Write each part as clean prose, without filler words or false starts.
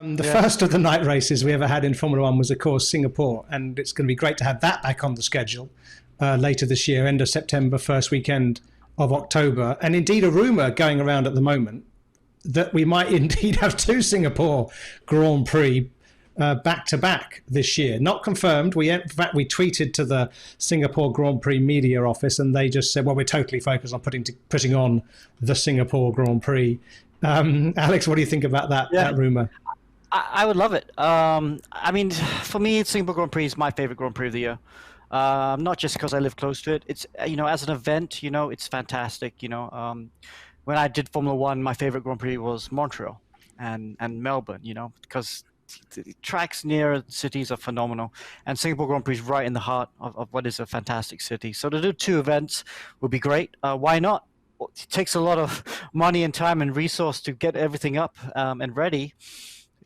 The Yeah. first of the night races we ever had in Formula One was, of course, Singapore, and it's going to be great to have that back on the schedule later this year, end of September, first weekend of October. And indeed, a rumour going around at the moment that we might indeed have two Singapore Grand Prix back to back this year. Not confirmed. In fact, we tweeted to the Singapore Grand Prix media office, and they just said, "Well, we're totally focused on putting on the Singapore Grand Prix." Alex, what do you think about Yeah. that rumor? I would love it. I mean, for me, Singapore Grand Prix is my favorite Grand Prix of the year. Not just because I live close to it. It's as an event, it's fantastic. When I did Formula One, my favorite Grand Prix was Montreal and Melbourne. Because the tracks near cities are phenomenal, and Singapore Grand Prix is right in the heart of what is a fantastic city. So to do two events would be great. Why not? It takes a lot of money and time and resource to get everything up and ready.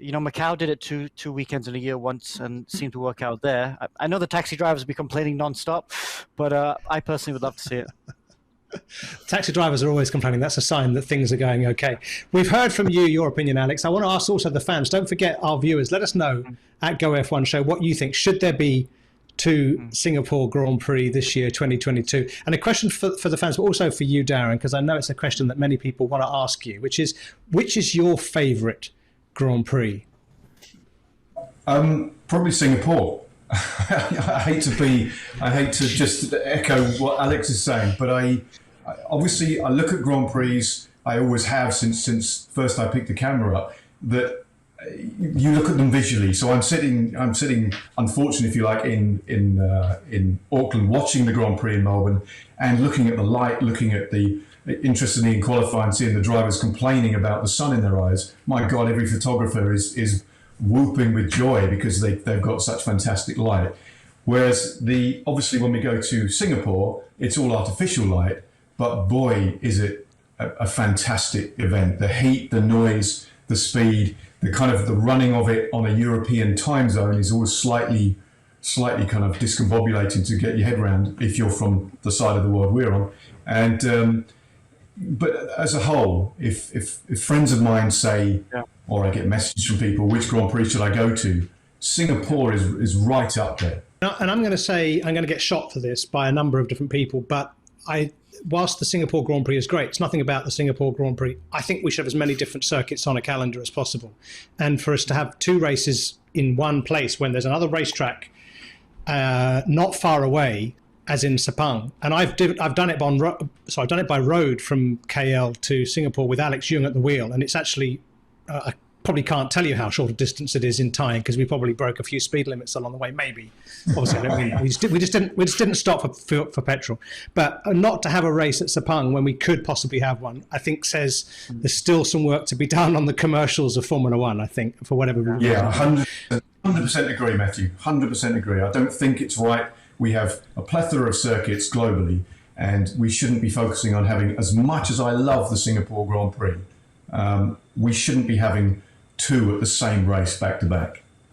Macau did it two weekends in a year once and seemed to work out there. I know the taxi drivers will be complaining nonstop, but I personally would love to see it. Taxi drivers are always complaining. That's a sign that things are going okay. We've heard from you, your opinion, Alex. I want to ask also the fans. Don't forget our viewers. Let us know at Go F1 Show what you think. Should there be two Singapore Grand Prix this year, 2022? And a question for the fans, but also for you, Darren, because I know it's a question that many people want to ask you, which is your favourite Grand Prix? Probably Singapore. I hate to just echo what Alex is saying, but I obviously look at Grand Prix. I always have since first I picked the camera up. That you look at them visually. So I'm sitting, unfortunately, if you like, in Auckland, watching the Grand Prix in Melbourne, and looking at the light, looking at the interestingly in qualifying, seeing the drivers complaining about the sun in their eyes. My God, every photographer is whooping with joy because they've got such fantastic light. Whereas obviously when we go to Singapore, it's all artificial light, but boy, is it a fantastic event. The heat, the noise, the speed, the running of it on a European time zone is always slightly kind of discombobulating to get your head around if you're from the side of the world we're on. And but as a whole, if friends of mine say, or I get messages from people, which Grand Prix should I go to? Singapore is right up there. And I'm going to say, I'm going to get shot for this by a number of different people, but whilst the Singapore Grand Prix is great, it's nothing about the Singapore Grand Prix. I think we should have as many different circuits on a calendar as possible. And for us to have two races in one place when there's another racetrack not far away, as in Sepang, and I've done it by road from KL to Singapore with Alex Young at the wheel, and it's actually I probably can't tell you how short a distance it is in time because we probably broke a few speed limits along the way. Maybe, obviously, I don't mean we just didn't stop for petrol. But not to have a race at Sepang when we could possibly have one, I think says there's still some work to be done on the commercials of Formula One. I think for whatever reason. Yeah, 100% agree, Matthew. 100% agree. I don't think it's right. We have a plethora of circuits globally, and we shouldn't be focusing on having, as much as I love the Singapore Grand Prix, we shouldn't be having two at the same race back to back.